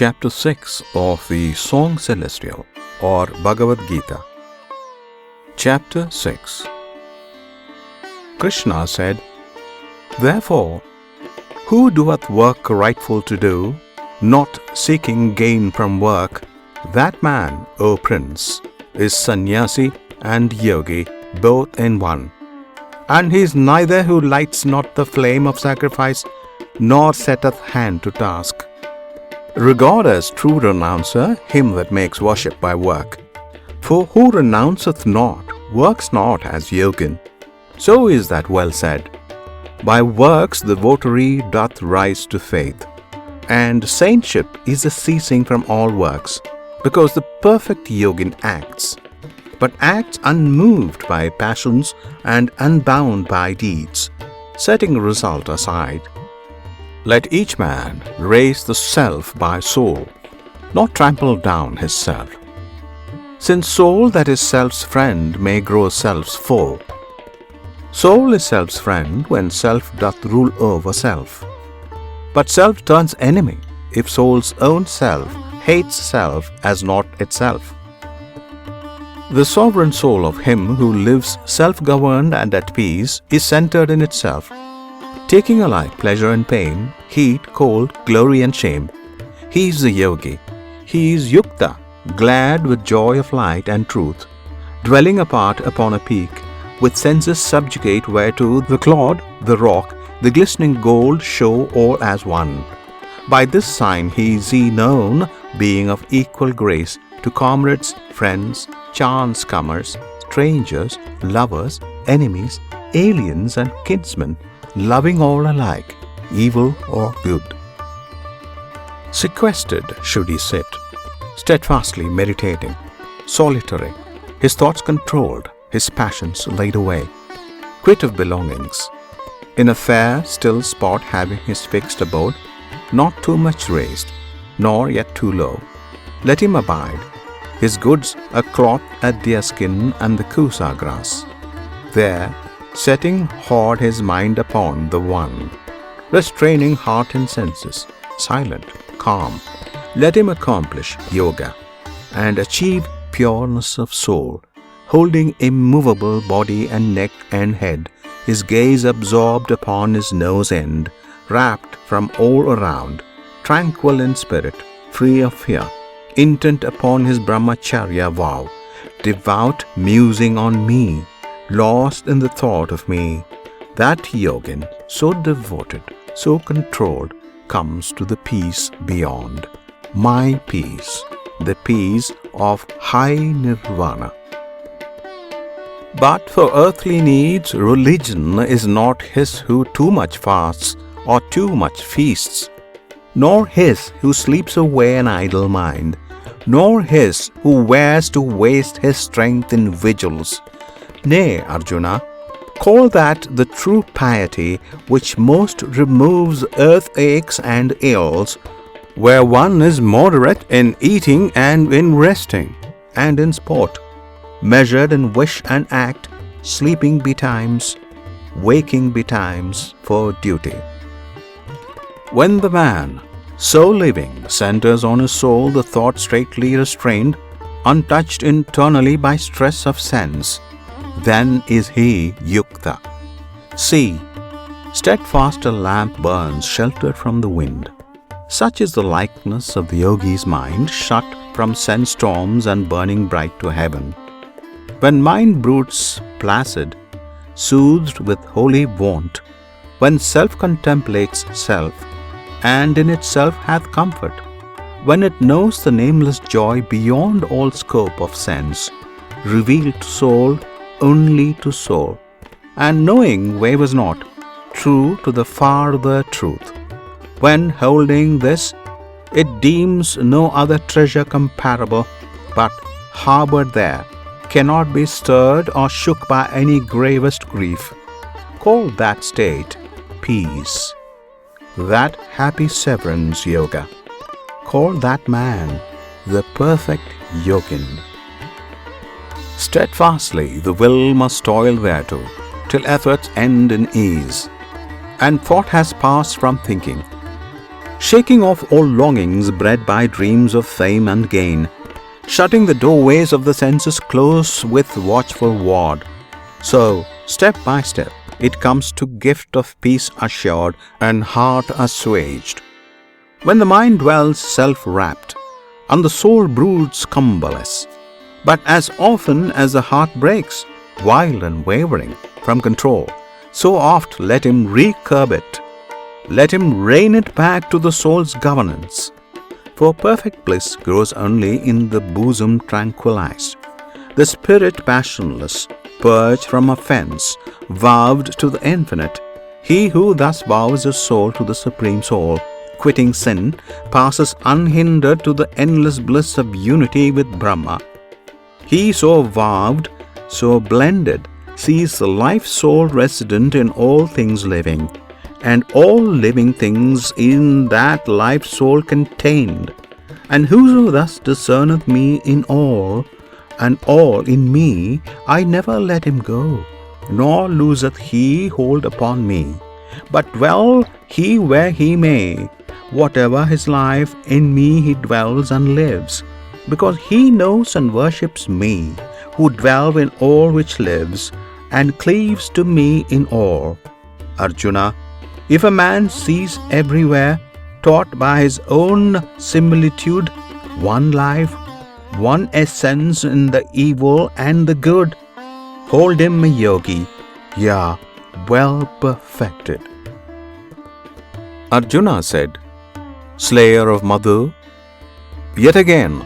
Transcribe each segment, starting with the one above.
Chapter 6 of the Song Celestial or Bhagavad Gita. Chapter 6. Krishna said, Therefore, who doeth work rightful to do, not seeking gain from work, that man, O Prince, is sannyasi and yogi both in one. And he is neither who lights not the flame of sacrifice, nor setteth hand to task. Regard as true renouncer him that makes worship by work. For who renounceth not, works not as yogin. So is that well said. By works the votary doth rise to faith, and saintship is the ceasing from all works, because the perfect yogin acts, but acts unmoved by passions and unbound by deeds, setting result aside. Let each man raise the self by soul, not trample down his self. Since soul that is self's friend may grow self's foe. Soul is self's friend when self doth rule over self. But self turns enemy if soul's own self hates self as not itself. The sovereign soul of him who lives self-governed and at peace is centered in itself, taking alike pleasure and pain, heat, cold, glory and shame. He is the yogi. He is yukta, glad with joy of light and truth, dwelling apart upon a peak, with senses subjugate whereto the clod, the rock, the glistening gold show all as one. By this sign he is known, being of equal grace to comrades, friends, chance comers, strangers, lovers, enemies, aliens and kinsmen, loving all alike, evil or good. Sequestered should he sit, steadfastly meditating, solitary, his thoughts controlled, his passions laid away, quit of belongings, in a fair, still spot having his fixed abode, not too much raised, nor yet too low. Let him abide, his goods a cloth at deer skin and the kusa grass. There, setting hoard his mind upon the one, restraining heart and senses, silent, calm, let him accomplish yoga and achieve pureness of soul, holding immovable body and neck and head, his gaze absorbed upon his nose end, rapt from all around, tranquil in spirit, free of fear, intent upon his brahmacharya vow, devout musing on me, lost in the thought of me. That yogin, so devoted, so controlled, comes to the peace beyond. My peace, the peace of high nirvana. But for earthly needs, religion is not his who too much fasts or too much feasts, nor his who sleeps away an idle mind, nor his who wears to waste his strength in vigils. Nay, Arjuna, call that the true piety which most removes earth aches and ills, where one is moderate in eating and in resting, and in sport, measured in wish and act, sleeping betimes, waking betimes for duty. When the man, so living, centers on his soul the thought straightly restrained, untouched internally by stress of sense, then is he yukta. See, steadfast a lamp burns sheltered from the wind. Such is the likeness of the yogi's mind, shut from sense storms and burning bright to heaven. When mind broods placid, soothed with holy wont, when self contemplates self, and in itself hath comfort, when it knows the nameless joy beyond all scope of sense, revealed to soul only to soul, and knowing wavers not, true to the farther truth. When holding this, it deems no other treasure comparable, but harbored there, cannot be stirred or shook by any gravest grief. Call that state peace, that happy severance yoga. Call that man the perfect yogin. Steadfastly the will must toil thereto, till efforts end in ease, and thought has passed from thinking. shaking off all longings bred by dreams of fame and gain, shutting the doorways of the senses close with watchful ward. So, step by step, it comes to gift of peace assured and heart assuaged. When the mind dwells self-wrapped, and the soul broods cumberless, but as often as the heart breaks, wild and wavering from control, so oft let him recurb it. Let him rein it back to the soul's governance. For perfect bliss grows only in the bosom tranquilized, the spirit passionless, purged from offense, vowed to the infinite. He who thus vows his soul to the Supreme Soul, quitting sin, passes unhindered to the endless bliss of unity with Brahma. He so vowed, so blended, sees the life soul resident in all things living, and all living things in that life soul contained. And whoso thus discerneth me in all, and all in me, I never let him go, nor loseth he hold upon me. But dwell he where he may, whatever his life, in me he dwells and lives, because he knows and worships me, who dwell in all which lives, and cleaves to me in all. Arjuna, if a man sees everywhere, taught by his own similitude, one life, one essence in the evil and the good, hold him a yogi, yeah, well perfected. Arjuna said, Slayer of Madhu, yet again,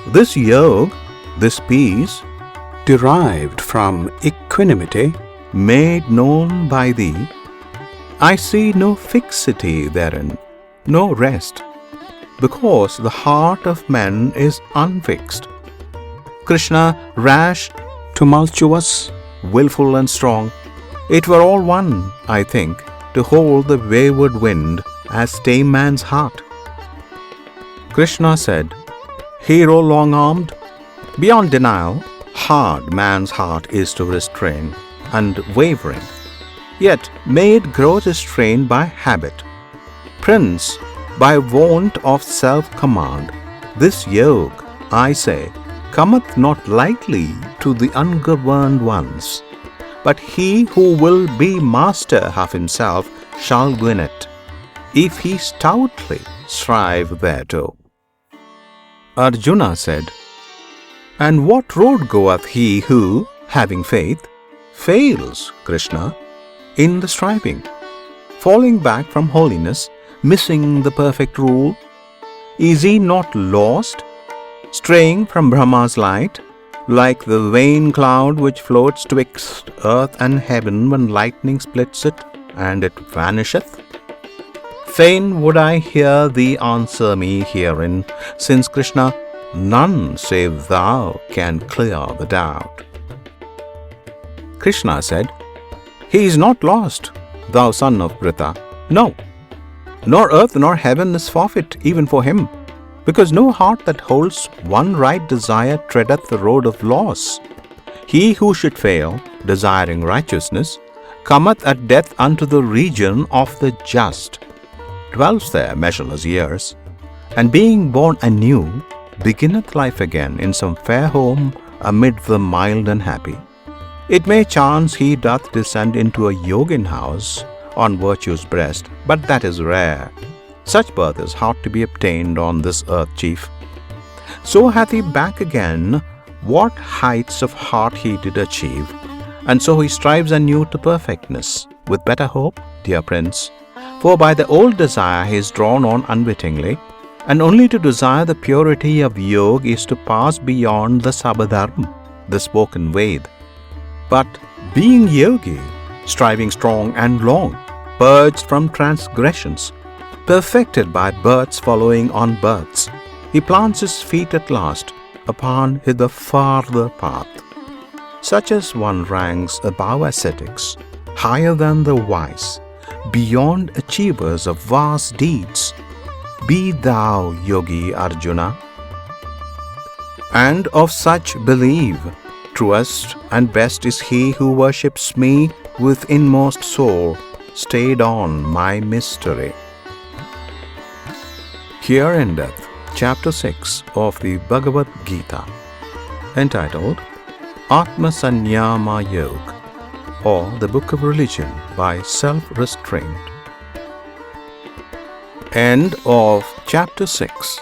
this yoga, this peace, derived from equanimity, made known by thee, I see no fixity therein, no rest, because the heart of man is unfixed. Krishna, rash, tumultuous, willful and strong, it were all one, I think, to hold the wayward wind as tame man's heart. Krishna said, Hero long-armed, beyond denial, hard man's heart is to restrain, and wavering, yet may it grow restrained by habit. Prince, by want of self-command, this yoga, I say, cometh not lightly to the ungoverned ones, but he who will be master of himself shall win it, if he stoutly strive thereto. Arjuna said, And what road goeth he who, having faith, fails, Krishna, in the striving, falling back from holiness, missing the perfect rule? Is he not lost, straying from Brahma's light, like the vain cloud which floats twixt earth and heaven when lightning splits it, and it vanisheth? Fain would I hear thee answer me herein, since Krishna, none save thou can clear the doubt. Krishna said, He is not lost, thou son of Pritha. No, nor earth nor heaven is forfeit even for him, because no heart that holds one right desire treadeth the road of loss. He who should fail, desiring righteousness, cometh at death unto the region of the just, dwells there measureless years, and being born anew, beginneth life again in some fair home amid the mild and happy. It may chance he doth descend into a yogin house on virtue's breast, but that is rare. Such birth is hard to be obtained on this earth, chief. So hath he back again what heights of heart he did achieve, and so he strives anew to perfectness, with better hope, dear prince. For by the old desire he is drawn on unwittingly, and only to desire the purity of yoga is to pass beyond the sabadharma, the spoken Ved. But being yogi, striving strong and long, purged from transgressions, perfected by births following on births, he plants his feet at last upon the farther path. Such as one ranks above ascetics, higher than the wise, beyond achievers of vast deeds. Be thou yogi, Arjuna, and of such believe. Truest and best is he who worships me with inmost soul, stayed on my mystery. Here endeth Chapter 6 of the Bhagavad Gita, entitled Atma-Samyama Yoga, or the Book of Religion by Self-Restraint. End of Chapter 6.